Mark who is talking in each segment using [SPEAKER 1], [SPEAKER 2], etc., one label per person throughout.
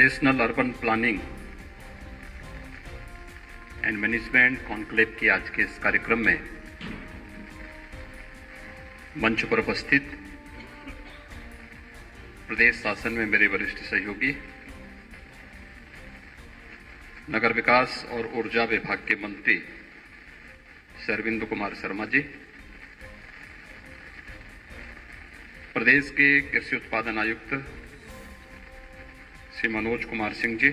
[SPEAKER 1] National urban planning and management conclave की आज के इस कार्यक्रम में मंच पर उपस्थित प्रदेश शासन में मेरे वरिष्ठ सहयोगी, नगर विकास और ऊर्जा विभाग के मंत्री श्री अरविंद कुमार शर्मा जी, प्रदेश के कृषि उत्पादन आयुक्त श्री मनोज कुमार सिंह जी,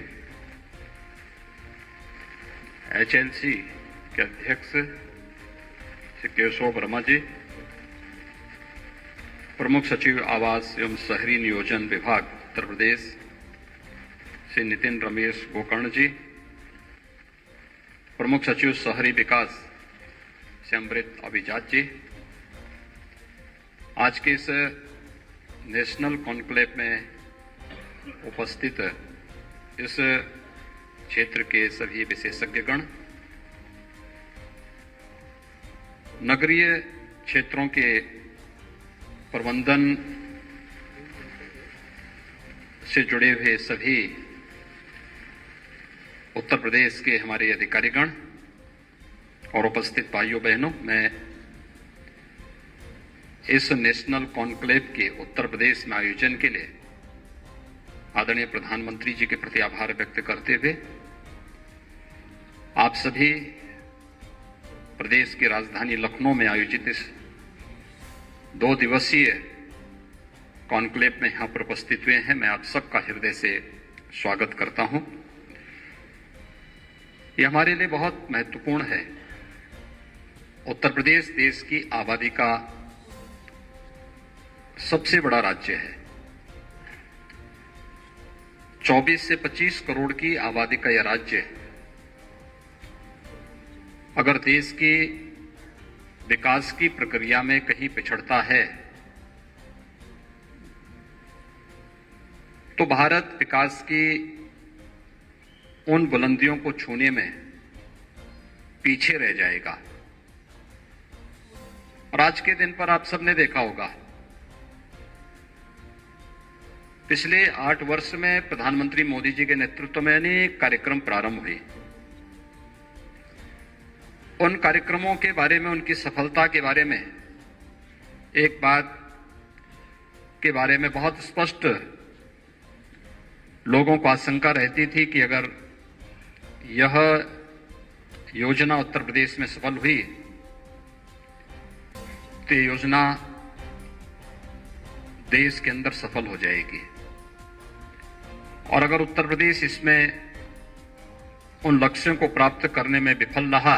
[SPEAKER 1] एचएलसी के अध्यक्ष श्री केशव वर्मा जी, प्रमुख सचिव आवास एवं शहरी नियोजन विभाग उत्तर प्रदेश श्री नितिन रमेश गोकर्ण जी, प्रमुख सचिव शहरी विकास श्री अमृत अभिजात जी, आज के इस नेशनल कॉन्क्लेव में उपस्थित इस क्षेत्र के सभी विशेषज्ञगण, नगरीय क्षेत्रों के प्रबंधन से जुड़े हुए सभी उत्तर प्रदेश के हमारे अधिकारीगण और उपस्थित भाइयों बहनों, मैं इस नेशनल कॉन्क्लेव के उत्तर प्रदेश में आयोजन के लिए आदरणीय प्रधानमंत्री जी के प्रति आभार व्यक्त करते हुए आप सभी प्रदेश की राजधानी लखनऊ में आयोजित इस 2 दिवसीय कॉन्क्लेव में यहां पर उपस्थित हुए हैं। मैं आप सबका हृदय से स्वागत करता हूं। यह हमारे लिए बहुत महत्वपूर्ण है। उत्तर प्रदेश देश की आबादी का सबसे बड़ा राज्य है। 24 से 25 करोड़ की आबादी का यह राज्य अगर देश की विकास की प्रक्रिया में कहीं पिछड़ता है तो भारत विकास की उन बुलंदियों को छूने में पीछे रह जाएगा। और आज के दिन पर आप सबने देखा होगा, पिछले 8 वर्ष में प्रधानमंत्री मोदी जी के नेतृत्व में अनेक कार्यक्रम प्रारंभ हुए। उन कार्यक्रमों के बारे में, उनकी सफलता के बारे में एक बात के बारे में बहुत स्पष्ट लोगों को आशंका रहती थी कि अगर यह योजना उत्तर प्रदेश में सफल हुई तो ये योजना देश के अंदर सफल हो जाएगी, और अगर उत्तर प्रदेश इसमें उन लक्ष्यों को प्राप्त करने में विफल रहा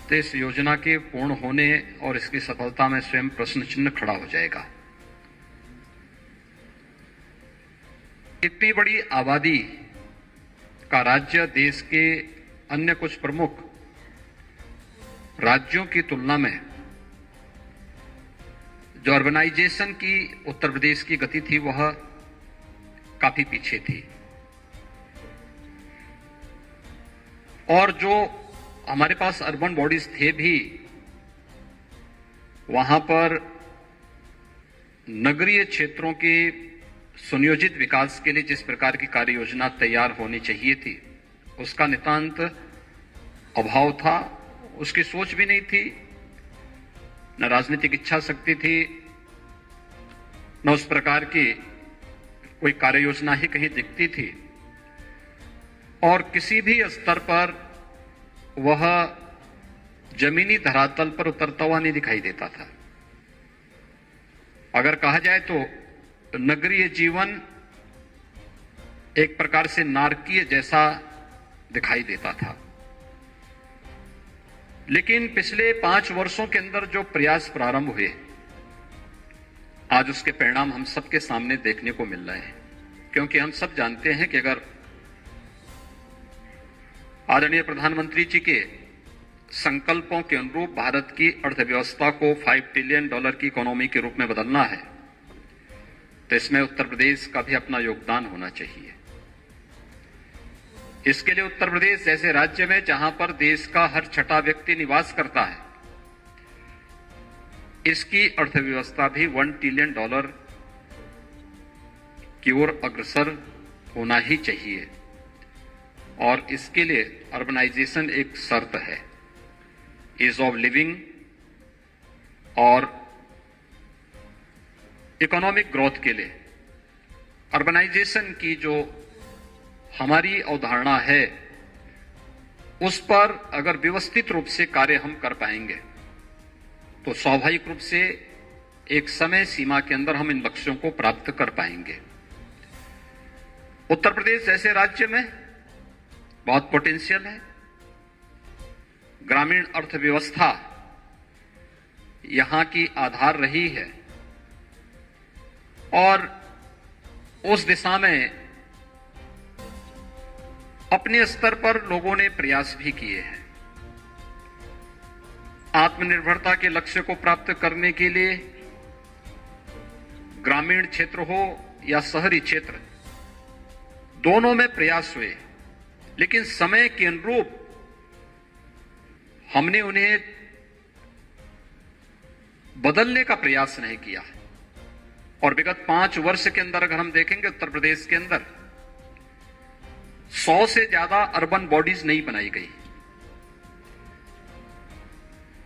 [SPEAKER 1] तो इस योजना के पूर्ण होने और इसकी सफलता में स्वयं प्रश्न चिन्ह खड़ा हो जाएगा। इतनी बड़ी आबादी का राज्य देश के अन्य कुछ प्रमुख राज्यों की तुलना में जो अर्बनाइजेशन की उत्तर प्रदेश की गति थी वह काफी पीछे थी, और जो हमारे पास अर्बन बॉडीज थे भी वहां पर नगरीय क्षेत्रों के सुनियोजित विकास के लिए जिस प्रकार की कार्य योजना तैयार होनी चाहिए थी उसका नितांत अभाव था। उसकी सोच भी नहीं थी, न राजनीतिक इच्छा शक्ति थी, न उस प्रकार की कोई कार्य योजना ही कहीं दिखती थी, और किसी भी स्तर पर वह जमीनी धरातल पर उतरता हुआ नहीं दिखाई देता था। अगर कहा जाए तो नगरीय जीवन एक प्रकार से नारकीय जैसा दिखाई देता था। लेकिन पिछले 5 वर्षों के अंदर जो प्रयास प्रारंभ हुए, आज उसके परिणाम हम सबके सामने देखने को मिल रहे हैं। क्योंकि हम सब जानते हैं कि अगर आदरणीय प्रधानमंत्री जी के संकल्पों के अनुरूप भारत की अर्थव्यवस्था को $5 ट्रिलियन की इकोनॉमी के रूप में बदलना है तो इसमें उत्तर प्रदेश का भी अपना योगदान होना चाहिए। इसके लिए उत्तर प्रदेश जैसे राज्य में जहां पर देश का हर छठा व्यक्ति निवास करता है, इसकी अर्थव्यवस्था भी $1 ट्रिलियन की ओर अग्रसर होना ही चाहिए और इसके लिए अर्बनाइजेशन एक शर्त है। ईज ऑफ लिविंग और इकोनॉमिक ग्रोथ के लिए अर्बनाइजेशन की जो हमारी अवधारणा है उस पर अगर व्यवस्थित रूप से कार्य हम कर पाएंगे तो स्वाभाविक रूप से एक समय सीमा के अंदर हम इन लक्ष्यों को प्राप्त कर पाएंगे। उत्तर प्रदेश जैसे राज्य में बहुत पोटेंशियल है। ग्रामीण अर्थव्यवस्था यहां की आधार रही है और उस दिशा में अपने स्तर पर लोगों ने प्रयास भी किए हैं। आत्मनिर्भरता के लक्ष्य को प्राप्त करने के लिए ग्रामीण क्षेत्र हो या शहरी क्षेत्र, दोनों में प्रयास हुए, लेकिन समय के अनुरूप हमने उन्हें बदलने का प्रयास नहीं किया। और विगत 5 वर्ष के अंदर अगर हम देखेंगे उत्तर प्रदेश के अंदर 100 से ज्यादा अर्बन बॉडीज नहीं बनाई गई।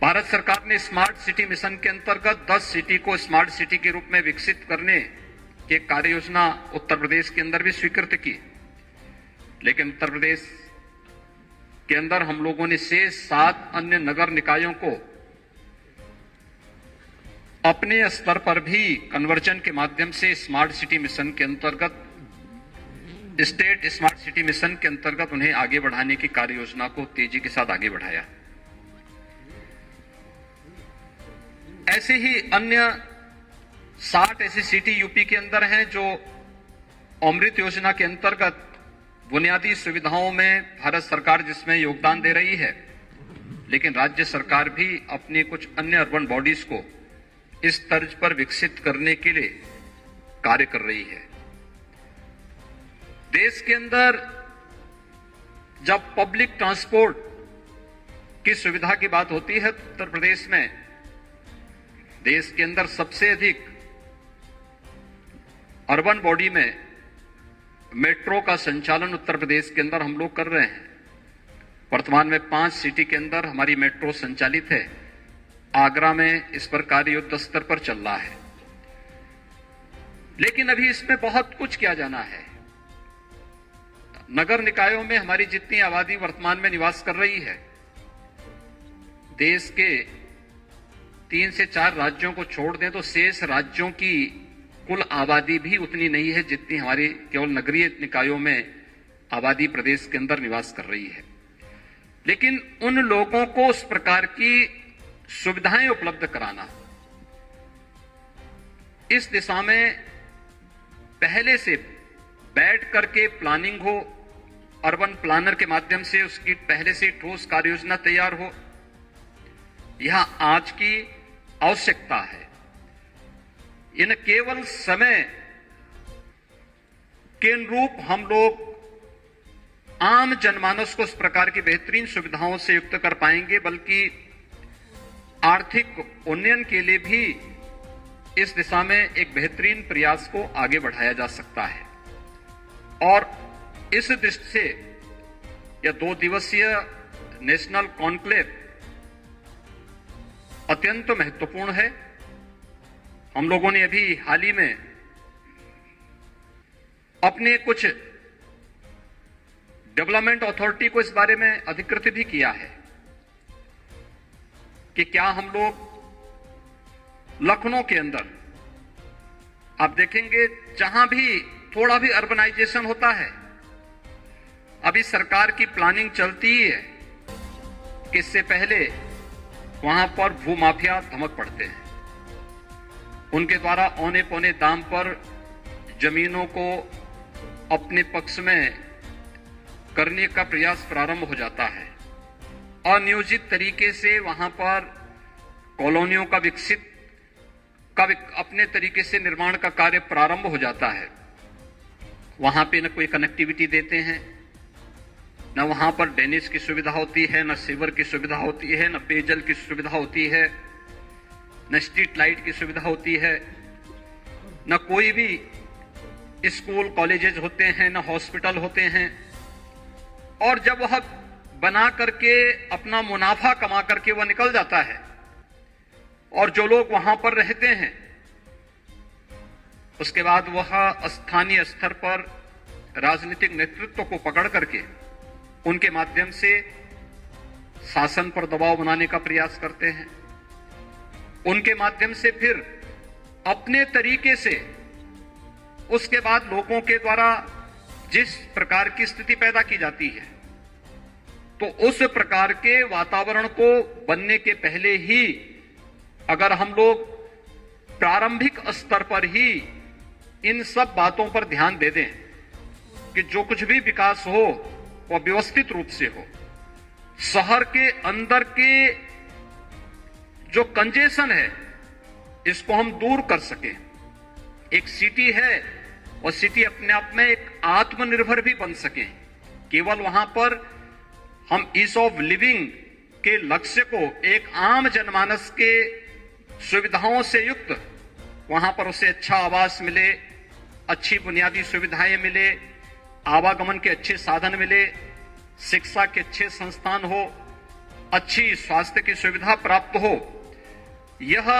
[SPEAKER 1] भारत सरकार ने स्मार्ट सिटी मिशन के अंतर्गत 10 सिटी को स्मार्ट सिटी के रूप में विकसित करने की कार्य योजना उत्तर प्रदेश के अंदर भी स्वीकृत की, लेकिन उत्तर प्रदेश के अंदर हम लोगों ने शेष 7 अन्य नगर निकायों को अपने स्तर पर भी कन्वर्जन के माध्यम से स्मार्ट सिटी मिशन के अंतर्गत, स्टेट स्मार्ट सिटी मिशन के अंतर्गत उन्हें आगे बढ़ाने की कार्य योजना को तेजी के साथ आगे बढ़ाया। ऐसे ही अन्य 60 ऐसी सिटी यूपी के अंदर हैं जो अमृत योजना के अंतर्गत बुनियादी सुविधाओं में भारत सरकार जिसमें योगदान दे रही है, लेकिन राज्य सरकार भी अपने कुछ अन्य अर्बन बॉडीज को इस तर्ज पर विकसित करने के लिए कार्य कर रही है। देश के अंदर जब पब्लिक ट्रांसपोर्ट की सुविधा की बात होती है तो उत्तर प्रदेश में देश के अंदर सबसे अधिक अर्बन बॉडी में मेट्रो का संचालन उत्तर प्रदेश के अंदर हम लोग कर रहे हैं। वर्तमान में 5 सिटी के अंदर हमारी मेट्रो संचालित है। आगरा में इस पर कार्य युद्ध स्तर पर चल रहा है, लेकिन अभी इसमें बहुत कुछ किया जाना है। नगर निकायों में हमारी जितनी आबादी वर्तमान में निवास कर रही है, देश के 3 से 4 राज्यों को छोड़ दें तो शेष राज्यों की कुल आबादी भी उतनी नहीं है जितनी हमारी केवल नगरीय निकायों में आबादी प्रदेश के अंदर निवास कर रही है। लेकिन उन लोगों को उस प्रकार की सुविधाएं उपलब्ध कराना, इस दिशा में पहले से बैठ करके प्लानिंग हो, अर्बन प्लानर के माध्यम से उसकी पहले से ठोस कार्य योजना तैयार हो, यह आज की आवश्यकता है। इन केवल समय के अनुरूप हम लोग आम जनमानस को इस प्रकार की बेहतरीन सुविधाओं से युक्त कर पाएंगे, बल्कि आर्थिक उन्नयन के लिए भी इस दिशा में एक बेहतरीन प्रयास को आगे बढ़ाया जा सकता है। और इस दृष्टि से यह 2 दिवसीय नेशनल कॉन्क्लेव अत्यंत महत्वपूर्ण है। हम लोगों ने अभी हाल ही में अपने कुछ डेवलपमेंट अथॉरिटी को इस बारे में अधिकृत भी किया है कि क्या हम लोग लखनऊ के अंदर, आप देखेंगे जहां भी थोड़ा भी अर्बनाइजेशन होता है, अभी सरकार की प्लानिंग चलती ही है कि इससे पहले वहां पर भूमाफिया धमक पड़ते हैं। उनके द्वारा औने पौने दाम पर जमीनों को अपने पक्ष में करने का प्रयास प्रारंभ हो जाता है। अनियोजित तरीके से वहां पर कॉलोनियों का अपने तरीके से निर्माण का कार्य प्रारंभ हो जाता है। वहां पे न कोई कनेक्टिविटी देते हैं, न वहां पर ड्रेनेज की सुविधा होती है, न सीवर की सुविधा होती है, न पेयजल की सुविधा होती है, न स्ट्रीट लाइट की सुविधा होती है, न कोई भी स्कूल कॉलेजेस होते हैं, न हॉस्पिटल होते हैं। और जब वह बना करके अपना मुनाफा कमा करके वह निकल जाता है और जो लोग वहां पर रहते हैं उसके बाद वह स्थानीय स्तर पर राजनीतिक नेतृत्व को पकड़ करके उनके माध्यम से शासन पर दबाव बनाने का प्रयास करते हैं। उनके माध्यम से फिर अपने तरीके से उसके बाद लोगों के द्वारा जिस प्रकार की स्थिति पैदा की जाती है, तो उस प्रकार के वातावरण को बनने के पहले ही अगर हम लोग प्रारंभिक स्तर पर ही इन सब बातों पर ध्यान दे दें कि जो कुछ भी विकास हो वह व्यवस्थित रूप से हो, शहर के अंदर के जो कंजेशन है इसको हम दूर कर सकें। एक सिटी है और सिटी अपने आप में एक आत्मनिर्भर भी बन सके। केवल वहां पर हम ईज ऑफ लिविंग के लक्ष्य को एक आम जनमानस के सुविधाओं से युक्त वहां पर उसे अच्छा आवास मिले, अच्छी बुनियादी सुविधाएं मिले, आवागमन के अच्छे साधन मिले, शिक्षा के अच्छे संस्थान हो, अच्छी स्वास्थ्य की सुविधा प्राप्त हो, यह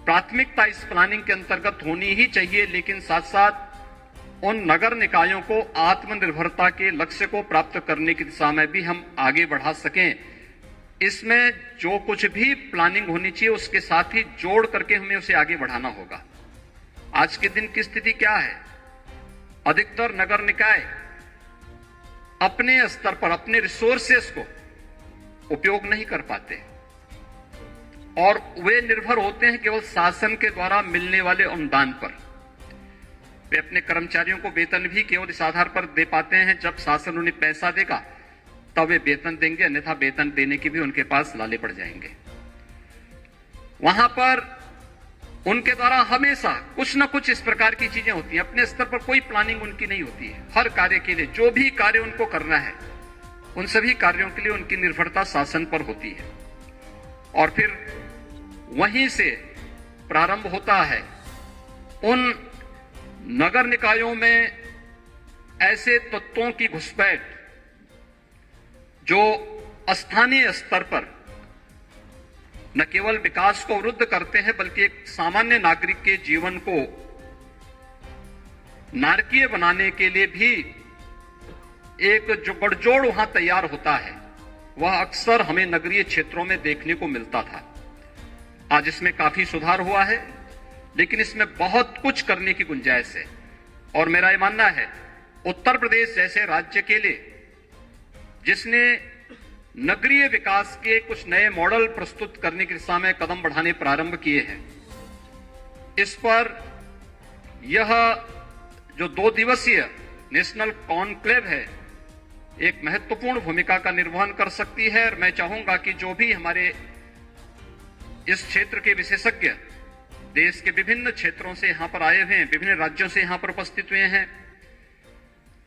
[SPEAKER 1] प्राथमिकता इस प्लानिंग के अंतर्गत होनी ही चाहिए। लेकिन साथ साथ उन नगर निकायों को आत्मनिर्भरता के लक्ष्य को प्राप्त करने की दिशा में भी हम आगे बढ़ा सकें। इसमें जो कुछ भी प्लानिंग होनी चाहिए उसके साथ ही जोड़ करके हमें उसे आगे बढ़ाना होगा। आज के दिन की स्थिति क्या है? अधिकतर नगर निकाय अपने स्तर पर अपने रिसोर्सेस को उपयोग नहीं कर पाते और वे निर्भर होते हैं केवल शासन के द्वारा मिलने वाले अनुदान पर। वे अपने कर्मचारियों को वेतन भी केवल इस आधार पर दे पाते हैं जब शासन उन्हें पैसा देगा तब वे वेतन देंगे, अन्यथा वेतन देने के भी उनके पास लाले पड़ जाएंगे। वहां पर उनके द्वारा हमेशा कुछ न कुछ इस प्रकार की चीजें होती हैं। अपने स्तर पर कोई प्लानिंग उनकी नहीं होती है। हर कार्य के लिए जो भी कार्य उनको करना है उन सभी कार्यों के लिए उनकी निर्भरता शासन पर होती है और फिर वहीं से प्रारंभ होता है। उन नगर निकायों में ऐसे तत्वों की घुसपैठ जो स्थानीय स्तर पर न केवल विकास को अवरुद्ध करते हैं बल्कि एक सामान्य नागरिक के जीवन को नारकीय बनाने के लिए भी एक जो गठजोड़ वहां तैयार होता है वह अक्सर हमें नगरीय क्षेत्रों में देखने को मिलता था। आज इसमें काफी सुधार हुआ है लेकिन इसमें बहुत कुछ करने की गुंजाइश है और मेरा यह मानना है उत्तर प्रदेश जैसे राज्य के लिए जिसने नगरीय विकास के कुछ नए मॉडल प्रस्तुत करने की दिशा में कदम बढ़ाने प्रारंभ किए हैं, इस पर यह जो 2 दिवसीय नेशनल कॉन्क्लेव है एक महत्वपूर्ण भूमिका का निर्वहन कर सकती है। और मैं चाहूंगा कि जो भी हमारे इस क्षेत्र के विशेषज्ञ देश के विभिन्न क्षेत्रों से यहां पर आए हुए हैं, विभिन्न राज्यों से यहां पर उपस्थित हुए हैं,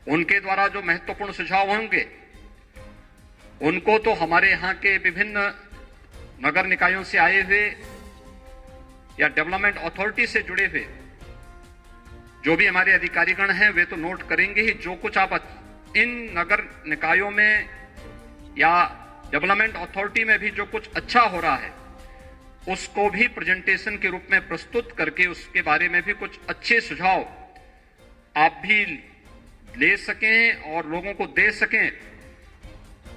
[SPEAKER 1] उनके द्वारा जो महत्वपूर्ण सुझाव होंगे उनको तो हमारे यहां के विभिन्न नगर निकायों से आए हुए या डेवलपमेंट अथॉरिटी से जुड़े हुए जो भी हमारे अधिकारीगण हैं वे तो नोट करेंगे ही। जो कुछ आप इन नगर निकायों में या डेवलपमेंट अथॉरिटी में भी जो कुछ अच्छा हो रहा है उसको भी प्रेजेंटेशन के रूप में प्रस्तुत करके उसके बारे में भी कुछ अच्छे सुझाव आप भी ले सकें और लोगों को दे सकें,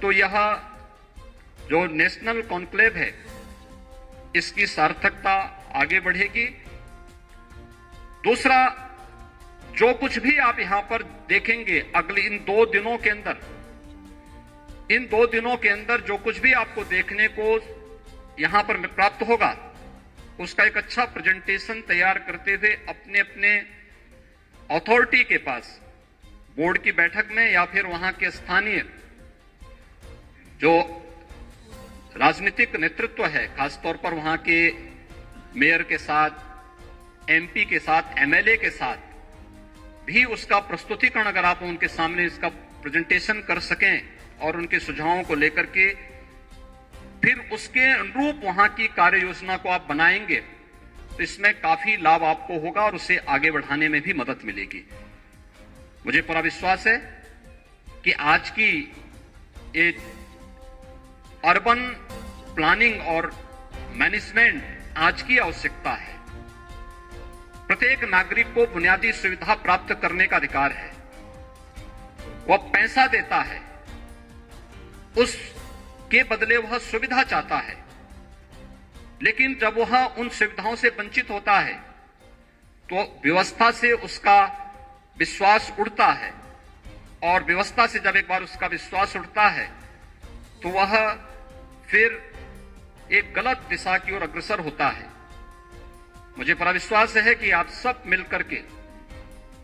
[SPEAKER 1] तो यह जो नेशनल कॉन्क्लेव है इसकी सार्थकता आगे बढ़ेगी। दूसरा, जो कुछ भी आप यहां पर देखेंगे अगले इन 2 दिनों के अंदर जो कुछ भी आपको देखने को यहां पर प्राप्त होगा उसका एक अच्छा प्रेजेंटेशन तैयार करते हुए अपने अपने अथॉरिटी के पास बोर्ड की बैठक में या फिर वहां के स्थानीय जो राजनीतिक नेतृत्व है, खासतौर पर वहां के मेयर के साथ, एमपी के साथ, एमएलए के साथ भी उसका प्रस्तुतिकरण अगर आप उनके सामने इसका प्रेजेंटेशन कर सकें और उनके सुझावों को लेकर के फिर उसके अनुरूप वहां की कार्य योजना को आप बनाएंगे तो इसमें काफी लाभ आपको होगा और उसे आगे बढ़ाने में भी मदद मिलेगी। मुझे पूरा विश्वास है कि आज की एक अर्बन प्लानिंग और मैनेजमेंट आज की आवश्यकता है। प्रत्येक नागरिक को बुनियादी सुविधा प्राप्त करने का अधिकार है। वह पैसा देता है, उसके बदले वह सुविधा चाहता है, लेकिन जब वह उन सुविधाओं से वंचित होता है तो व्यवस्था से उसका विश्वास उड़ता है, और व्यवस्था से जब एक बार उसका विश्वास उड़ता है तो वह फिर एक गलत दिशा की ओर अग्रसर होता है। मुझे पूरा विश्वास है कि आप सब मिलकर के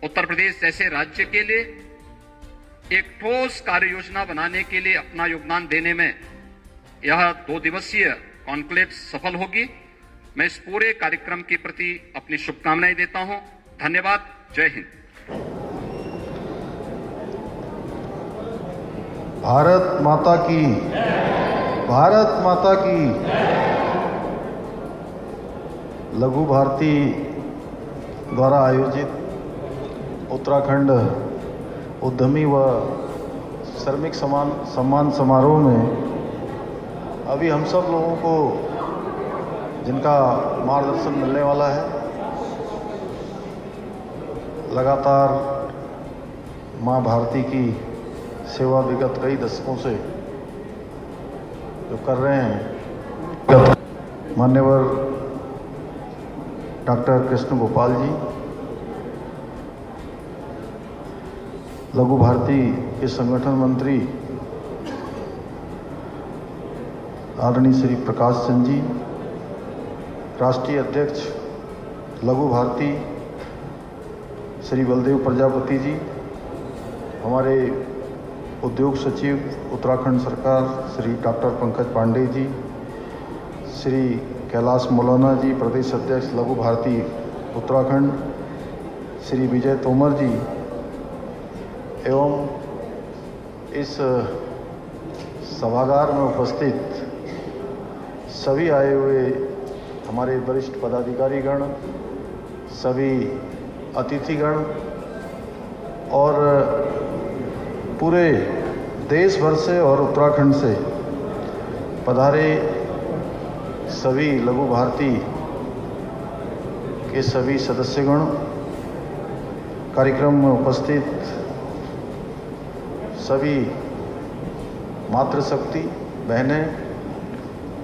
[SPEAKER 1] उत्तर प्रदेश जैसे राज्य के लिए एक ठोस कार्य योजना बनाने के लिए अपना योगदान देने में यह 2 दिवसीय कॉन्क्लेव सफल होगी। मैं इस पूरे कार्यक्रम के प्रति अपनी शुभकामनाएं देता हूं। धन्यवाद। जय हिंद।
[SPEAKER 2] भारत माता की, भारत माता की। लघु भारती द्वारा आयोजित उत्तराखंड उद्यमी व श्रमिक सम्मान समारोह में अभी हम सब लोगों को जिनका मार्गदर्शन मिलने वाला है, लगातार मां भारती की सेवा विगत कई दशकों से जो कर रहे हैं मान्यवर डॉक्टर कृष्ण गोपाल जी, लघु भारती के संगठन मंत्री आदरणीय श्री प्रकाश चंद जी, राष्ट्रीय अध्यक्ष लघु भारती श्री बलदेव प्रजापति जी, हमारे उद्योग सचिव उत्तराखंड सरकार श्री डॉक्टर पंकज पांडे जी, श्री कैलाश मौलाना जी, प्रदेश अध्यक्ष लघु भारती उत्तराखंड श्री विजय तोमर जी, एवं इस सभागार में उपस्थित सभी आए हुए हमारे वरिष्ठ पदाधिकारीगण, सभी अतिथिगण और पूरे देश भर से और उत्तराखंड से पधारे सभी लघु भारती के सभी सदस्यगण, कार्यक्रम में उपस्थित सभी मातृशक्ति बहनें,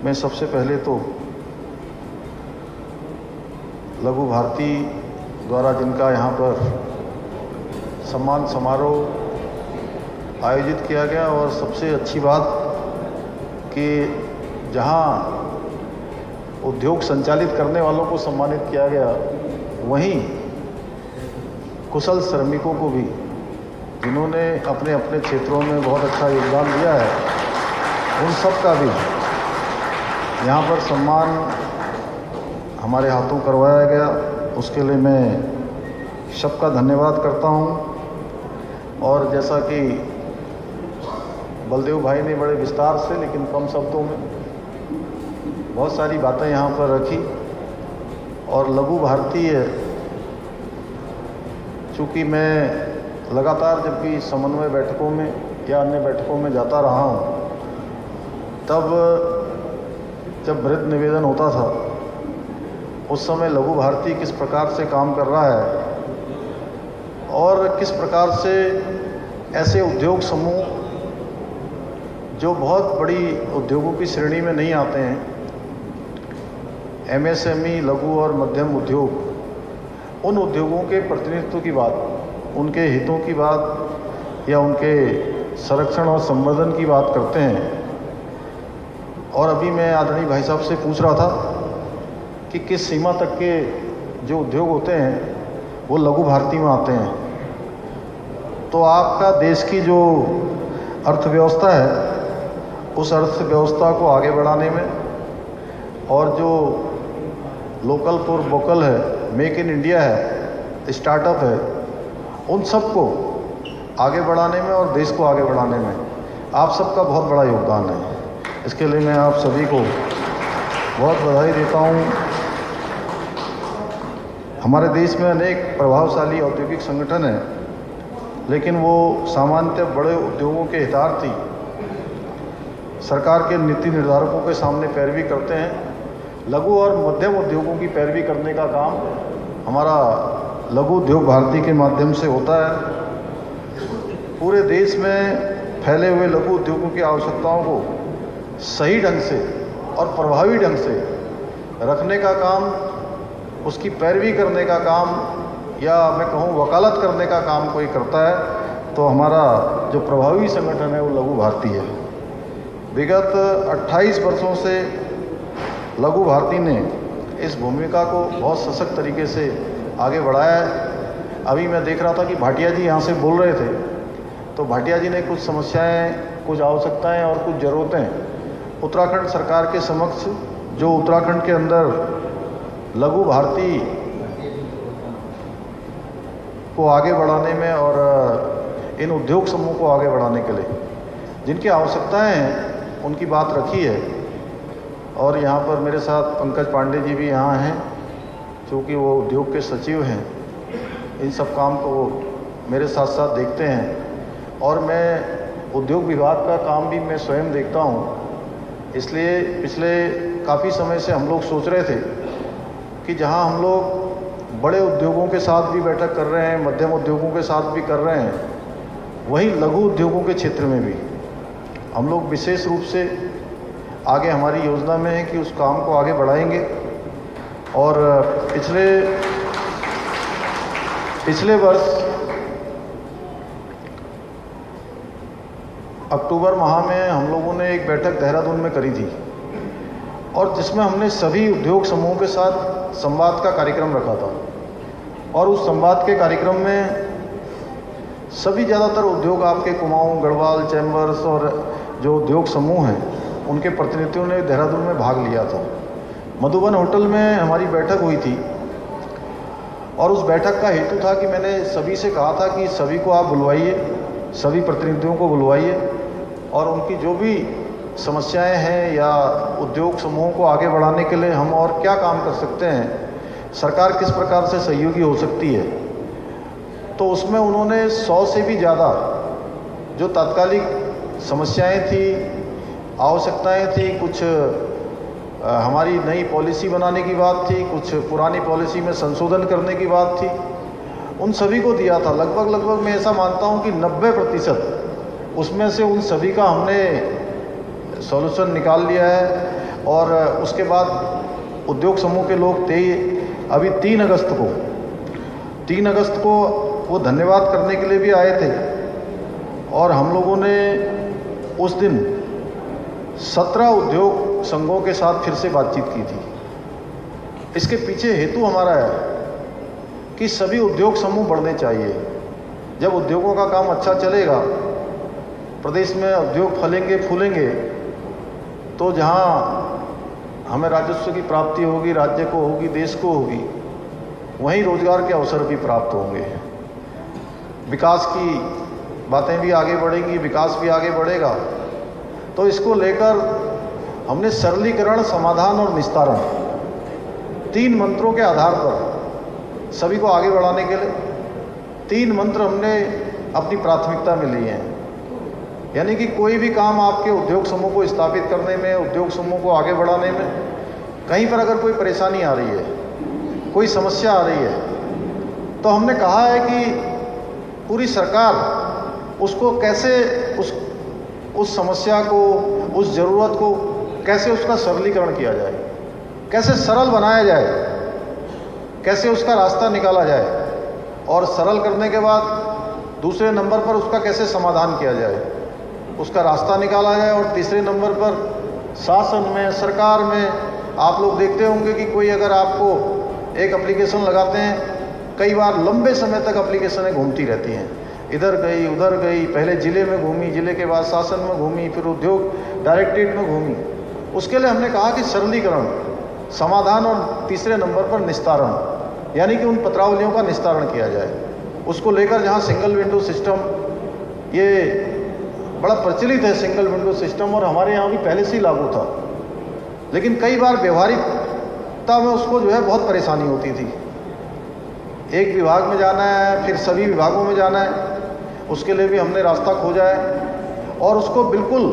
[SPEAKER 2] मैं सबसे पहले तो लघु भारती द्वारा जिनका यहाँ पर सम्मान समारोह आयोजित किया गया, और सबसे अच्छी बात कि जहाँ उद्योग संचालित करने वालों को सम्मानित किया गया, वहीं कुशल श्रमिकों को भी, जिन्होंने अपने अपने क्षेत्रों में बहुत अच्छा योगदान दिया है, उन सब का भी यहाँ पर सम्मान हमारे हाथों करवाया गया। उसके लिए मैं सबका धन्यवाद करता हूँ। और जैसा कि बलदेव भाई ने बड़े विस्तार से लेकिन कम शब्दों में बहुत सारी बातें यहाँ पर रखी, और लघु भारतीय, चूँकि मैं लगातार जब भी समन्वय बैठकों में या अन्य बैठकों में जाता रहा हूँ, तब जब वृद्ध निवेदन होता था उस समय लघु भारती किस प्रकार से काम कर रहा है और किस प्रकार से ऐसे उद्योग समूह जो बहुत बड़ी उद्योगों की श्रेणी में नहीं आते हैं, एमएसएमई, लघु और मध्यम उद्योग, उन उद्योगों के प्रतिनिधित्व की बात, उनके हितों की बात या उनके संरक्षण और संवर्धन की बात करते हैं। और अभी मैं आदरणीय भाई साहब से पूछ रहा था कि किस सीमा तक के जो उद्योग होते हैं वो लघु भारती में आते हैं। तो आपका देश की जो अर्थव्यवस्था है, उस अर्थव्यवस्था को आगे बढ़ाने में, और जो लोकल फॉर वोकल है, मेक इन इंडिया है, स्टार्टअप है, उन सब को आगे बढ़ाने में और देश को आगे बढ़ाने में आप सबका बहुत बड़ा योगदान है। इसके लिए मैं आप सभी को बहुत बधाई देता हूँ। हमारे देश में अनेक प्रभावशाली औद्योगिक संगठन हैं, लेकिन वो सामान्यतः बड़े उद्योगों के हितार्थी सरकार के नीति निर्धारकों के सामने पैरवी करते हैं। लघु और मध्यम उद्योगों की पैरवी करने का काम हमारा लघु उद्योग भारती के माध्यम से होता है। पूरे देश में फैले हुए लघु उद्योगों की आवश्यकताओं को सही ढंग से और प्रभावी ढंग से रखने का काम, उसकी पैरवी करने का काम, या मैं कहूँ वकालत करने का काम कोई करता है तो हमारा जो प्रभावी संगठन है वो लघु भारती है। विगत 28 वर्षों से लघु भारती ने इस भूमिका को बहुत सशक्त तरीके से आगे बढ़ाया है। अभी मैं देख रहा था कि भाटिया जी यहाँ से बोल रहे थे, तो भाटिया जी ने कुछ समस्याएं, कुछ आवश्यकताएं और कुछ ज़रूरतें उत्तराखंड सरकार के समक्ष, जो उत्तराखंड के अंदर लघु भारती को आगे बढ़ाने में और इन उद्योग समूह को आगे बढ़ाने के लिए जिनकी आवश्यकताएं हैं उनकी बात रखी है। और यहाँ पर मेरे साथ पंकज पांडे जी भी यहाँ हैं, क्योंकि वो उद्योग के सचिव हैं। इन सब काम को वो मेरे साथ साथ देखते हैं और मैं उद्योग विभाग का काम भी मैं स्वयं देखता हूँ। इसलिए पिछले काफ़ी समय से हम लोग सोच रहे थे कि जहाँ हम लोग बड़े उद्योगों के साथ भी बैठक कर रहे हैं, मध्यम उद्योगों के साथ भी कर रहे हैं, वहीं लघु उद्योगों के क्षेत्र में भी हम लोग विशेष रूप से आगे हमारी योजना में है कि उस काम को आगे बढ़ाएंगे। और पिछले वर्ष अक्टूबर माह में हम लोगों ने एक बैठक देहरादून में करी थी और जिसमें हमने सभी उद्योग समूहों के साथ संवाद का कार्यक्रम रखा था। और उस संवाद के कार्यक्रम में सभी ज़्यादातर उद्योग, आपके कुमाऊं, गढ़वाल चैम्बर्स और जो उद्योग समूह हैं उनके प्रतिनिधियों ने देहरादून में भाग लिया था। मधुबन होटल में हमारी बैठक हुई थी और उस बैठक का हेतु था कि मैंने सभी से कहा था कि सभी को आप बुलवाइए, सभी प्रतिनिधियों को बुलवाइए और उनकी जो भी समस्याएं हैं या उद्योग समूहों को आगे बढ़ाने के लिए हम और क्या काम कर सकते हैं, सरकार किस प्रकार से सहयोगी हो सकती है। तो उसमें उन्होंने 100 से भी ज़्यादा जो तात्कालिक समस्याएं थी, आवश्यकताएं थी, कुछ हमारी नई पॉलिसी बनाने की बात थी, कुछ पुरानी पॉलिसी में संशोधन करने की बात थी, उन सभी को दिया था। लगभग मैं ऐसा मानता हूं कि 90% उसमें से उन सभी का हमने सॉल्यूशन निकाल लिया है। और उसके बाद उद्योग समूह के लोग अभी 3 अगस्त को वो धन्यवाद करने के लिए भी आए थे और हम लोगों ने उस दिन 17 उद्योग संघों के साथ फिर से बातचीत की थी। इसके पीछे हेतु हमारा है कि सभी उद्योग समूह बढ़ने चाहिए। जब उद्योगों का काम अच्छा चलेगा, प्रदेश में उद्योग फलेंगे फूलेंगे, तो जहाँ हमें राजस्व की प्राप्ति होगी, राज्य को होगी, देश को होगी, वहीं रोजगार के अवसर भी प्राप्त होंगे। विकास की बातें भी आगे बढ़ेंगी, विकास भी आगे बढ़ेगा। तो इसको लेकर हमने सरलीकरण, समाधान और निस्तारण 3 मंत्रों के आधार पर सभी को आगे बढ़ाने के लिए 3 मंत्र हमने अपनी प्राथमिकता में लिए हैं। यानी कि कोई भी काम आपके उद्योग समूह को स्थापित करने में, उद्योग समूह को आगे बढ़ाने में कहीं पर अगर कोई परेशानी आ रही है, कोई समस्या आ रही है, तो हमने कहा है कि पूरी सरकार उसको कैसे उस समस्या को, उस ज़रूरत को कैसे उसका सरलीकरण किया जाए, कैसे सरल बनाया जाए, कैसे उसका रास्ता निकाला जाए और सरल करने के बाद दूसरे नंबर पर उसका कैसे समाधान किया जाए, उसका रास्ता निकाला जाए। और तीसरे नंबर पर शासन में, सरकार में आप लोग देखते होंगे कि कोई अगर आपको एक एप्लीकेशन लगाते हैं, कई बार लंबे समय तक एप्लीकेशनें घूमती रहती हैं, इधर गई उधर गई, पहले ज़िले में घूमी, ज़िले के बाद शासन में घूमी, फिर उद्योग डायरेक्टरेट में घूमी। उसके लिए हमने कहा कि सरलीकरण, समाधान और तीसरे नंबर पर निस्तारण, यानी कि उन पत्रावलियों का निस्तारण किया जाए। उसको लेकर जहाँ सिंगल विंडो सिस्टम, ये बड़ा प्रचलित है सिंगल विंडो सिस्टम, और हमारे यहाँ भी पहले से ही लागू था, लेकिन कई बार व्यवहारिकता में उसको जो है बहुत परेशानी होती थी। एक विभाग में जाना है फिर सभी विभागों में जाना है, उसके लिए भी हमने रास्ता खोजा है। और उसको बिल्कुल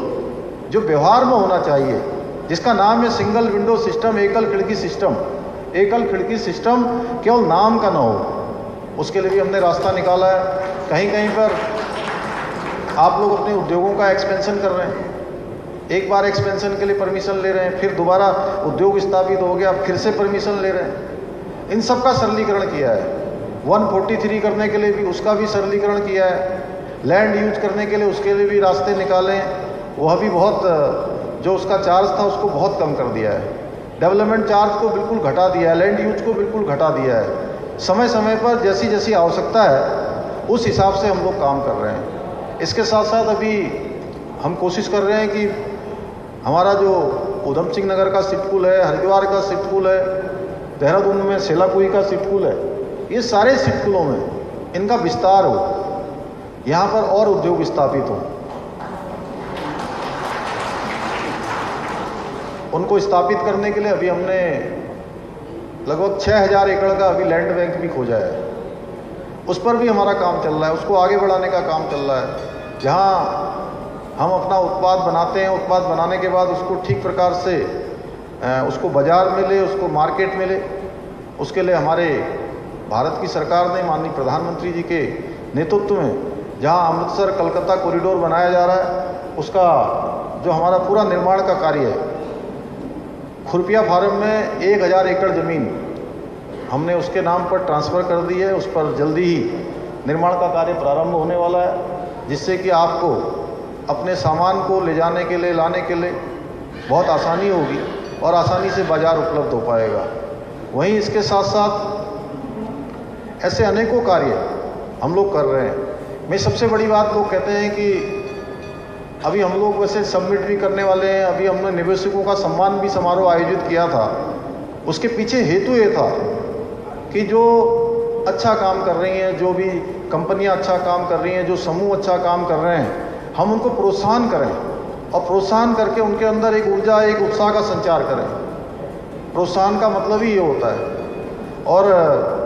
[SPEAKER 2] जो व्यवहार में होना चाहिए, जिसका नाम है सिंगल विंडो सिस्टम, एकल खिड़की सिस्टम, एकल खिड़की सिस्टम केवल नाम का ना हो, उसके लिए भी हमने रास्ता निकाला है। कहीं कहीं पर आप लोग अपने उद्योगों का एक्सपेंशन कर रहे हैं, एक बार एक्सपेंशन के लिए परमिशन ले रहे हैं, फिर दोबारा उद्योग स्थापित हो गया फिर से परमिशन ले रहे हैं। इन सब का सरलीकरण किया है। 143 करने के लिए भी उसका भी सरलीकरण किया है। लैंड यूज करने के लिए उसके लिए भी रास्ते निकाले हैं, वह भी बहुत जो उसका चार्ज था उसको बहुत कम कर दिया है। डेवलपमेंट चार्ज को बिल्कुल घटा दिया है, लैंड यूज को बिल्कुल घटा दिया है। समय समय पर जैसी जैसी आवश्यकता है उस हिसाब से हम लोग काम कर रहे हैं। इसके साथ साथ अभी हम कोशिश कर रहे हैं कि हमारा जो उधम सिंह नगर का सिटकुल है, हरिद्वार का सिटकुल है, देहरादून में सेलाकुई का सिटकुल है, ये सारे सिटकुलों में इनका विस्तार हो, यहाँ पर और उद्योग स्थापित हो। उनको स्थापित करने के लिए अभी हमने लगभग 6000 एकड़ का अभी लैंड बैंक भी खोजा है, उस पर भी हमारा काम चल रहा है, उसको आगे बढ़ाने का काम चल रहा है। जहाँ हम अपना उत्पाद बनाते हैं, उत्पाद बनाने के बाद उसको ठीक प्रकार से उसको बाज़ार मिले, उसको मार्केट मिले, उसके लिए हमारे भारत की सरकार ने माननीय प्रधानमंत्री जी के नेतृत्व में जहाँ अमृतसर कलकत्ता कॉरिडोर बनाया जा रहा है, उसका जो हमारा पूरा निर्माण का कार्य है, खुरपिया फार्म में 1000 एकड़ ज़मीन हमने उसके नाम पर ट्रांसफ़र कर दी है। उस पर जल्दी ही निर्माण का कार्य प्रारंभ होने वाला है, जिससे कि आपको अपने सामान को ले जाने के लिए, लाने के लिए बहुत आसानी होगी और आसानी से बाज़ार उपलब्ध हो पाएगा। वहीं इसके साथ साथ ऐसे अनेकों कार्य हम लोग कर रहे हैं। मैं सबसे बड़ी बात लोग कहते हैं कि अभी हम लोग वैसे सबमिट भी करने वाले हैं, अभी हमने निवेशकों का सम्मान भी समारोह आयोजित किया था। उसके पीछे हेतु ये था कि जो अच्छा काम कर रही हैं, जो भी कंपनियां अच्छा काम कर रही हैं, जो समूह अच्छा काम कर रहे हैं, हम उनको प्रोत्साहन करें और प्रोत्साहन करके उनके अंदर एक ऊर्जा, एक उत्साह का संचार करें। प्रोत्साहन का मतलब ही ये होता है। और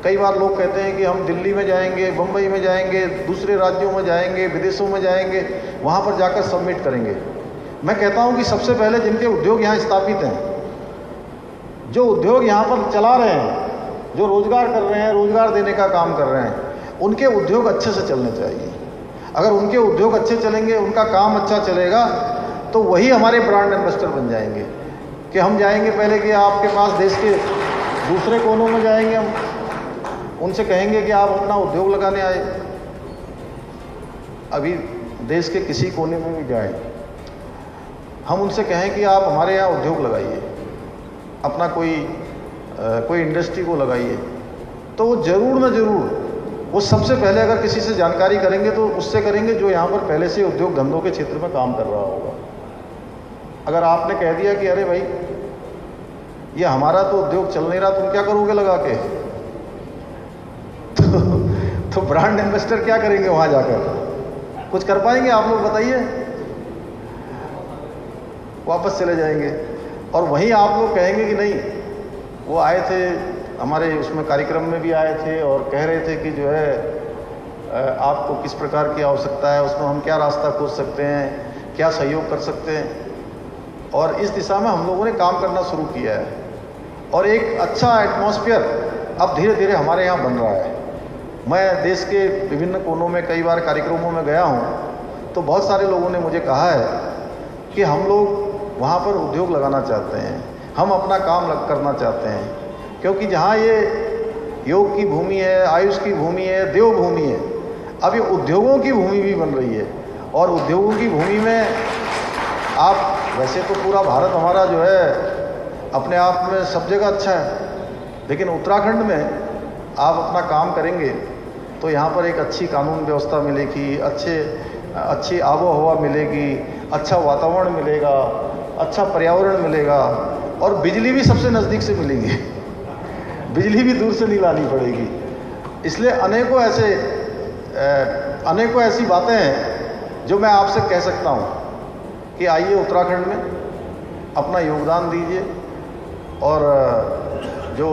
[SPEAKER 2] कई बार लोग कहते हैं कि हम दिल्ली में जाएंगे, बम्बई में जाएंगे, दूसरे राज्यों में जाएंगे, विदेशों में जाएंगे, वहाँ पर जाकर सबमिट करेंगे। मैं कहता हूँ कि सबसे पहले जिनके उद्योग यहाँ स्थापित हैं, जो उद्योग यहाँ पर चला रहे हैं, जो रोजगार कर रहे हैं, रोजगार देने का काम कर रहे हैं, उनके उद्योग अच्छे से चलने चाहिए। अगर उनके उद्योग अच्छे चलेंगे, उनका काम अच्छा चलेगा, तो वही हमारे ब्रांड एम्बेसडर बन जाएंगे। कि हम जाएंगे पहले कि आपके पास देश के दूसरे कोनों में जाएंगे, हम उनसे कहेंगे कि आप अपना उद्योग लगाने आए। अभी देश के किसी कोने में भी जाएं, हम उनसे कहें कि आप हमारे यहाँ उद्योग लगाइए, अपना कोई इंडस्ट्री को लगाइए, तो वो ज़रूर न ज़रूर वो सबसे पहले अगर किसी से जानकारी करेंगे तो उससे करेंगे जो यहाँ पर पहले से उद्योग धंधों के क्षेत्र में काम कर रहा होगा। अगर आपने कह दिया कि अरे भाई ये हमारा तो उद्योग चल नहीं रहा, तुम क्या करोगे लगा के, तो ब्रांड एम्बेसडर क्या करेंगे वहाँ जाकर? कुछ कर पाएंगे आप लोग बताइए? वापस चले जाएंगे। और वहीं आप लोग कहेंगे कि नहीं, वो आए थे हमारे उसमें कार्यक्रम में भी आए थे और कह रहे थे कि जो है आपको किस प्रकार की आवश्यकता है, उसमें हम क्या रास्ता खोज सकते हैं, क्या सहयोग कर सकते हैं। और इस दिशा में हम लोगों ने काम करना शुरू किया है और एक अच्छा एटमॉस्फेयर अब धीरे धीरे हमारे यहाँ बन रहा है। मैं देश के विभिन्न कोनों में कई बार कार्यक्रमों में गया हूँ, तो बहुत सारे लोगों ने मुझे कहा है कि हम लोग वहाँ पर उद्योग लगाना चाहते हैं, हम अपना काम करना चाहते हैं, क्योंकि जहाँ ये योग की भूमि है, आयुष की भूमि है, देव भूमि है, अब ये उद्योगों की भूमि भी बन रही है। और उद्योगों की भूमि में आप वैसे तो पूरा भारत हमारा जो है अपने आप में सब जगह अच्छा है, लेकिन उत्तराखंड में आप अपना काम करेंगे तो यहाँ पर एक अच्छी कानून व्यवस्था मिलेगी, अच्छी आबो हवा मिलेगी, अच्छा वातावरण मिलेगा, अच्छा पर्यावरण मिलेगा और बिजली भी सबसे नज़दीक से मिलेगी। बिजली भी दूर से नहीं लानी पड़ेगी। इसलिए अनेकों ऐसी बातें हैं जो मैं आपसे कह सकता हूँ कि आइए उत्तराखंड में अपना योगदान दीजिए और जो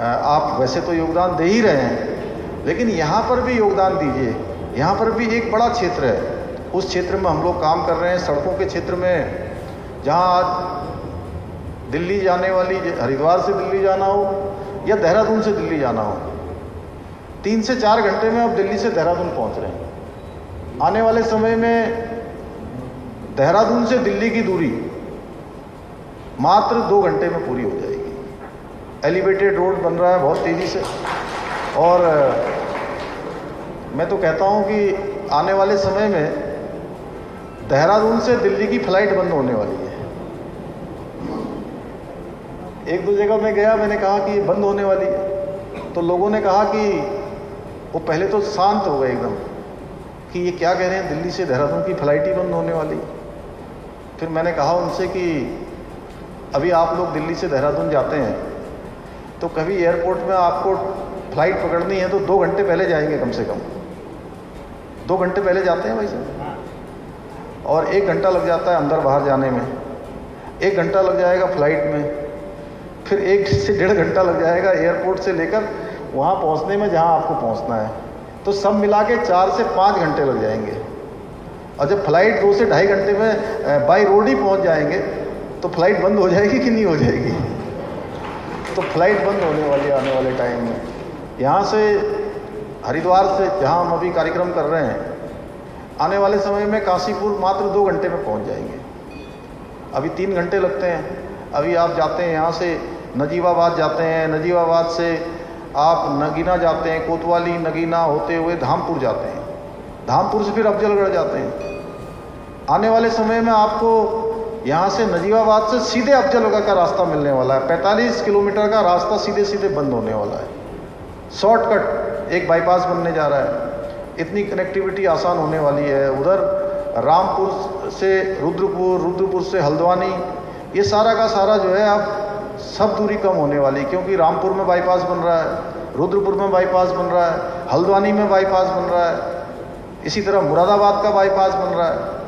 [SPEAKER 2] आप वैसे तो योगदान दे ही रहे हैं, लेकिन यहाँ पर भी योगदान दीजिए। यहाँ पर भी एक बड़ा क्षेत्र है, उस क्षेत्र में हम लोग काम कर रहे हैं। सड़कों के क्षेत्र में जहाँ आज दिल्ली जाने वाली, हरिद्वार से दिल्ली जाना हो या देहरादून से दिल्ली जाना हो, 3 से 4 घंटे में अब दिल्ली से देहरादून पहुँच रहे हैं। आने वाले समय में देहरादून से दिल्ली की दूरी मात्र 2 घंटे में पूरी हो जाएगी। एलिवेटेड रोड बन रहा है बहुत तेज़ी से, और मैं तो कहता हूँ कि आने वाले समय में देहरादून से दिल्ली की फ़्लाइट बंद होने वाली है। 1-2 जगह मैं गया, मैंने कहा कि ये बंद होने वाली है, तो लोगों ने कहा कि वो पहले तो शांत हो गए एकदम कि ये क्या कह रहे हैं, दिल्ली से देहरादून की फ़्लाइट ही बंद होने वाली। फिर मैंने कहा उनसे कि अभी आप लोग दिल्ली से देहरादून जाते हैं तो कभी एयरपोर्ट में आपको फ़्लाइट पकड़नी है तो 2 घंटे पहले जाएंगे, कम से कम 2 घंटे पहले जाते हैं भाई साहब, और 1 घंटा लग जाता है अंदर बाहर जाने में, 1 घंटा लग जाएगा फ़्लाइट में, फिर 1 से 1.5 घंटा लग जाएगा एयरपोर्ट से लेकर वहाँ पहुँचने में जहाँ आपको पहुँचना है। तो सब मिला के 4 से 5 घंटे लग जाएंगे। और जब फ़्लाइट 2 से 2.5 घंटे में बाई रोड ही पहुँच जाएंगे तो फ़्लाइट बंद हो जाएगी कि नहीं हो जाएगी? तो फ़्लाइट बंद होने वाली है आने वाले टाइम में। यहाँ से हरिद्वार से जहाँ हम अभी कार्यक्रम कर रहे हैं, आने वाले समय में काशीपुर मात्र 2 घंटे में पहुँच जाएंगे। अभी 3 घंटे लगते हैं। अभी आप जाते हैं यहाँ से नजीबाबाद जाते हैं, नजीबाबाद से आप नगीना जाते हैं, कोतवाली नगीना होते हुए धामपुर जाते हैं, धामपुर से फिर अफजलगढ़ जाते हैं। आने वाले समय में आपको यहाँ से नजीबाबाद से सीधे अफजलगढ़ का रास्ता मिलने वाला है। 45 किलोमीटर का रास्ता सीधे सीधे बंद होने वाला है। शॉर्टकट एक बाईपास बनने जा रहा है। इतनी कनेक्टिविटी आसान होने वाली है। उधर रामपुर से रुद्रपुर, रुद्रपुर से हल्द्वानी, ये सारा का सारा जो है अब सब दूरी कम होने वाली, क्योंकि रामपुर में बाईपास बन रहा है, रुद्रपुर में बाईपास बन रहा है, हल्द्वानी में बाईपास बन रहा है, इसी तरह मुरादाबाद का बाईपास बन रहा है।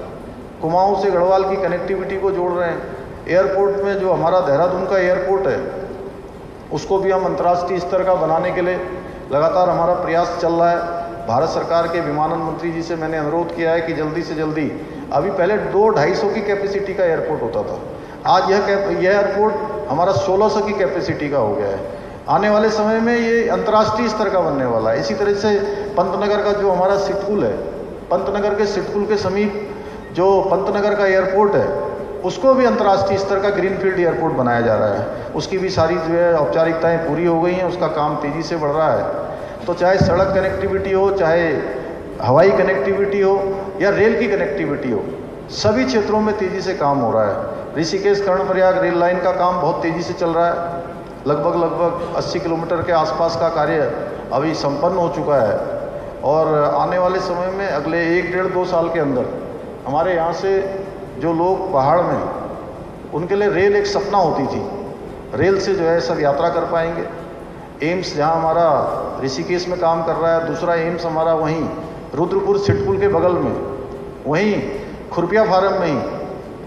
[SPEAKER 2] कुमाऊं से गढ़वाल की कनेक्टिविटी को जोड़ रहे हैं। एयरपोर्ट में जो हमारा देहरादून का एयरपोर्ट है, उसको भी हम अंतर्राष्ट्रीय स्तर का बनाने के लिए लगातार हमारा प्रयास चल रहा है। भारत सरकार के विमानन मंत्री जी से मैंने अनुरोध किया है कि जल्दी से जल्दी, अभी पहले 200-250 की कैपेसिटी का एयरपोर्ट होता था, आज यह एयरपोर्ट हमारा 1600 की कैपेसिटी का हो गया है। आने वाले समय में ये अंतर्राष्ट्रीय स्तर का बनने वाला है। इसी तरह से पंतनगर का जो हमारा सिटकुल है, पंतनगर के सिटकुल के समीप जो पंतनगर का एयरपोर्ट है, उसको भी अंतर्राष्ट्रीय स्तर का ग्रीनफील्ड एयरपोर्ट बनाया जा रहा है। उसकी भी सारी जो है औपचारिकताएँ पूरी हो गई हैं, उसका काम तेज़ी से बढ़ रहा है। तो चाहे सड़क कनेक्टिविटी हो, चाहे हवाई कनेक्टिविटी हो या रेल की कनेक्टिविटी हो, सभी क्षेत्रों में तेज़ी से काम हो रहा है। ऋषिकेश कर्णप्रयाग रेल लाइन का काम बहुत तेज़ी से चल रहा है। लगभग 80 किलोमीटर के आसपास का कार्य अभी संपन्न हो चुका है, और आने वाले समय में अगले 1-1.5-2 साल के अंदर हमारे यहाँ से जो लोग पहाड़ में, उनके लिए रेल एक सपना होती थी, रेल से जो है सब यात्रा कर पाएंगे। एम्स जहाँ हमारा ऋषिकेश में काम कर रहा है, दूसरा एम्स हमारा वहीं रुद्रपुर सिटकुल के बगल में, वहीं खुरपिया फार्म में ही,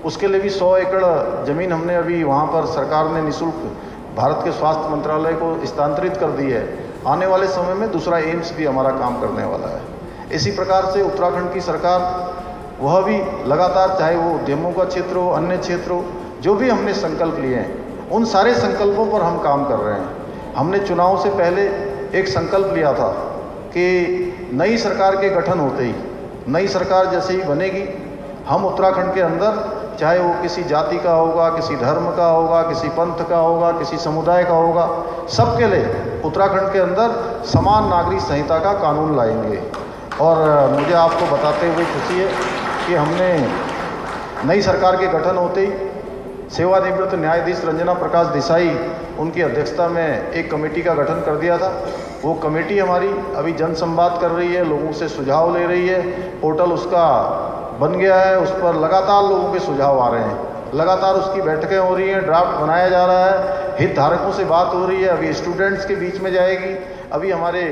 [SPEAKER 2] उसके लिए भी 100 एकड़ ज़मीन हमने अभी वहाँ पर सरकार ने निःशुल्क भारत के स्वास्थ्य मंत्रालय को स्थानांतरित कर दी है। आने वाले समय में दूसरा एम्स भी हमारा काम करने वाला है। इसी प्रकार से उत्तराखंड की सरकार वह भी लगातार, चाहे वो उद्यमों का क्षेत्र हो, अन्य क्षेत्र हो, जो भी हमने संकल्प लिए हैं, उन सारे संकल्पों पर हम काम कर रहे हैं। हमने चुनाव से पहले एक संकल्प लिया था कि नई सरकार के गठन होते ही, नई सरकार जैसे ही बनेगी, हम उत्तराखंड के अंदर, चाहे वो किसी जाति का होगा, किसी धर्म का होगा, किसी पंथ का होगा, किसी समुदाय का होगा, सबके लिए उत्तराखंड के अंदर समान नागरिक संहिता का कानून लाएंगे। और मुझे आपको बताते हुए खुशी है कि हमने नई सरकार के गठन होते ही सेवानिवृत्त न्यायाधीश रंजना प्रकाश देसाई, उनकी अध्यक्षता में एक कमेटी का गठन कर दिया था। वो कमेटी हमारी अभी जनसंवाद कर रही है, लोगों से सुझाव ले रही है। पोर्टल उसका बन गया है, उस पर लगातार लोगों के सुझाव आ रहे हैं, लगातार उसकी बैठकें हो रही हैं, ड्राफ्ट बनाया जा रहा है, हितधारकों से बात हो रही है। अभी स्टूडेंट्स के बीच में जाएगी, अभी हमारे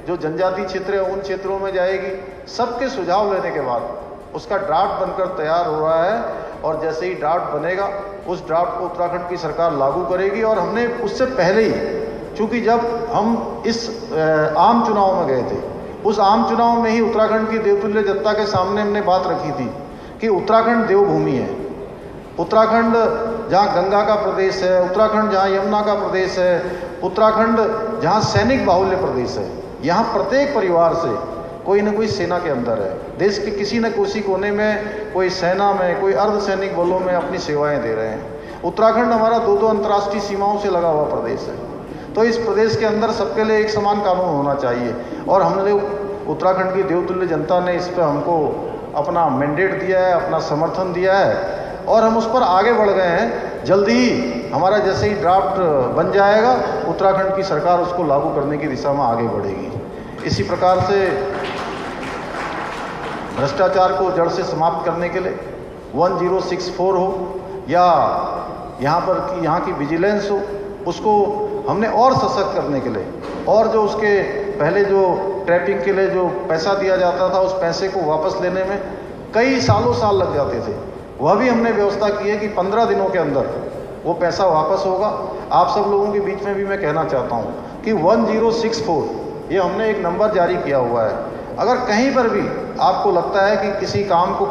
[SPEAKER 2] जो जनजातीय क्षेत्र है उन क्षेत्रों में जाएगी। सबके सुझाव लेने के बाद उसका ड्राफ्ट बनकर तैयार हो रहा है, और जैसे ही ड्राफ्ट बनेगा, उस ड्राफ्ट को उत्तराखंड की सरकार लागू करेगी। और हमने उससे पहले ही चूँकि जब हम इस आम चुनाव में गए थे, उस आम चुनाव में ही उत्तराखंड की देवतुल्य जनता के सामने हमने बात रखी थी कि उत्तराखंड देवभूमि है। उत्तराखंड जहाँ गंगा का प्रदेश है, उत्तराखंड जहाँ यमुना का प्रदेश है, उत्तराखंड जहाँ सैनिक बाहुल्य प्रदेश है, यहाँ प्रत्येक परिवार से कोई न कोई सेना के अंदर है। देश के किसी न किसी कोने में कोई सेना में, कोई अर्धसैनिक बलों में अपनी सेवाएं दे रहे हैं। उत्तराखंड हमारा दो अंतर्राष्ट्रीय सीमाओं से लगा हुआ प्रदेश है, तो इस प्रदेश के अंदर सबके लिए एक समान कानून होना चाहिए। और हमने उत्तराखंड की देवतुल्य जनता ने इस पर हमको अपना मैंडेट दिया है, अपना समर्थन दिया है और हम उस पर आगे बढ़ गए हैं। जल्दी ही हमारा जैसे ही ड्राफ्ट बन जाएगा, उत्तराखंड की सरकार उसको लागू करने की दिशा में आगे बढ़ेगी। इसी प्रकार से भ्रष्टाचार को जड़ से समाप्त करने के लिए 1064 हो या यहाँ की विजिलेंस हो, उसको हमने और सशक्त करने के लिए, और जो उसके पहले जो ट्रैपिंग के लिए जो पैसा दिया जाता था, उस पैसे को वापस लेने में कई साल लग जाते थे, वह भी हमने व्यवस्था की है कि 15 दिनों के अंदर वो पैसा वापस होगा। आप सब लोगों के बीच में भी मैं कहना चाहता हूँ कि 1064 ये हमने एक नंबर जारी किया हुआ है। अगर कहीं पर भी आपको लगता है कि किसी काम को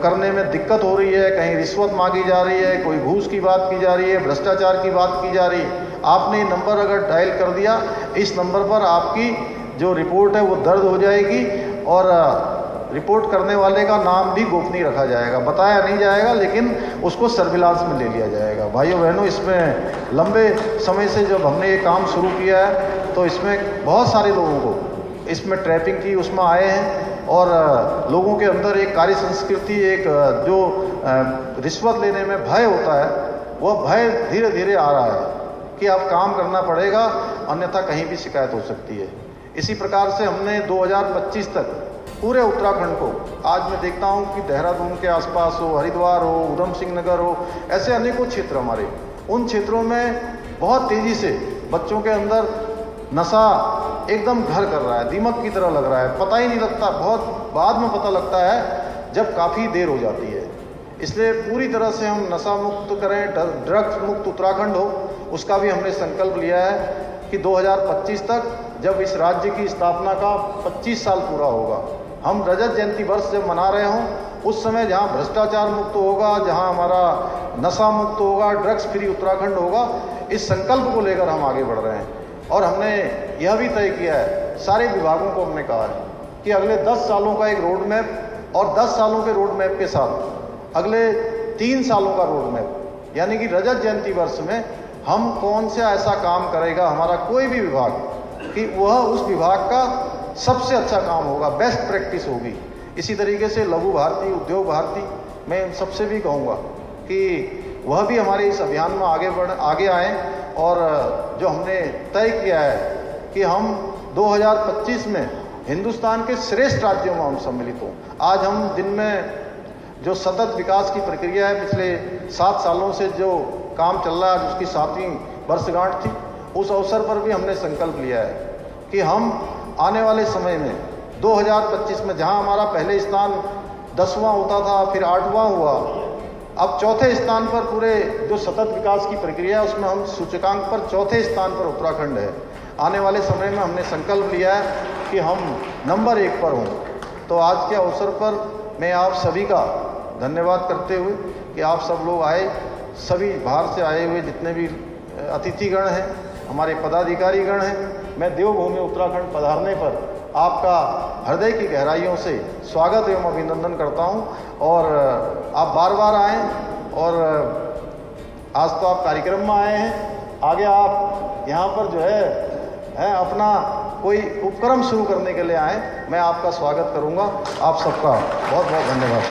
[SPEAKER 2] करने में दिक्कत हो रही है, कहीं रिश्वत मांगी जा रही है, कोई घूस की बात की जा रही है, भ्रष्टाचार की बात की जा रही है, आपने ये नंबर अगर डायल कर दिया, इस नंबर पर आपकी जो रिपोर्ट है वो दर्ज हो जाएगी और रिपोर्ट करने वाले का नाम भी गोपनीय रखा जाएगा, बताया नहीं जाएगा, लेकिन उसको सर्विलांस में ले लिया जाएगा। भाइयों बहनों, इसमें लंबे समय से जब हमने ये काम शुरू किया है तो इसमें बहुत सारे लोगों को इसमें ट्रैपिंग की उसमें आए हैं और लोगों के अंदर एक कार्य संस्कृति, एक जो रिश्वत लेने में भय होता है, वह भय धीरे धीरे आ रहा है कि अब काम करना पड़ेगा, अन्यथा कहीं भी शिकायत हो सकती है। इसी प्रकार से हमने 2025 तक पूरे उत्तराखंड को, आज मैं देखता हूँ कि देहरादून के आसपास हो, हरिद्वार हो, उधम सिंह नगर हो, ऐसे अनेकों क्षेत्र हमारे, उन क्षेत्रों में बहुत तेज़ी से बच्चों के अंदर नशा एकदम घर कर रहा है, दीमक की तरह लग रहा है, पता ही नहीं लगता, बहुत बाद में पता लगता है जब काफ़ी देर हो जाती है। इसलिए पूरी तरह से हम नशा मुक्त करें, ड्रग्स मुक्त उत्तराखंड हो, उसका भी हमने संकल्प लिया है कि 2025 तक, जब इस राज्य की स्थापना का 25 साल पूरा होगा, हम रजत जयंती वर्ष जब मना रहे हों, उस समय जहाँ भ्रष्टाचार मुक्त होगा, जहाँ हमारा नशा मुक्त होगा, ड्रग्स फ्री उत्तराखंड होगा, इस संकल्प को लेकर हम आगे बढ़ रहे हैं। और हमने यह भी तय किया है, सारे विभागों को हमने कहा है कि अगले 10 सालों का एक रोड मैप और 10 सालों के रोड मैप के साथ अगले 3 सालों का रोड मैप, यानी कि रजत जयंती वर्ष में हम कौन सा ऐसा काम करेगा हमारा कोई भी विभाग कि वह उस विभाग का सबसे अच्छा काम होगा, बेस्ट प्रैक्टिस होगी। इसी तरीके से लघु भारती, उद्योग भारती, मैं इन सबसे भी कहूँगा कि वह भी हमारे इस अभियान में आगे आएँ और जो हमने तय किया है कि हम 2025 में हिंदुस्तान के श्रेष्ठ राज्यों में हम सम्मिलित हों। आज हम दिन में जो सतत विकास की प्रक्रिया है, पिछले 7 सालों से जो काम चल रहा है, उसकी 7वीं वर्षगांठ थी, उस अवसर पर भी हमने संकल्प लिया है कि हम आने वाले समय में 2025 में, जहां हमारा पहले स्थान 10वां होता था, फिर 8वां हुआ, अब 4थे स्थान पर पूरे जो सतत विकास की प्रक्रिया है उसमें हम सूचकांक पर 4थे स्थान पर उत्तराखंड है। आने वाले समय में हमने संकल्प लिया है कि हम नंबर 1 पर हों। तो आज के अवसर पर मैं आप सभी का धन्यवाद करते हुए कि आप सब लोग आए, सभी बाहर से आए हुए जितने भी अतिथिगण हैं, हमारे पदाधिकारीगण हैं, मैं देवभूमि उत्तराखंड पधारने पर आपका हृदय की गहराइयों से स्वागत एवं अभिनंदन करता हूं। और आप बार बार आएँ, और आज तो आप कार्यक्रम में आए हैं, आगे आप यहाँ पर जो है अपना कोई उपक्रम शुरू करने के लिए आएँ, मैं आपका स्वागत करूँगा। आप सबका बहुत बहुत धन्यवाद।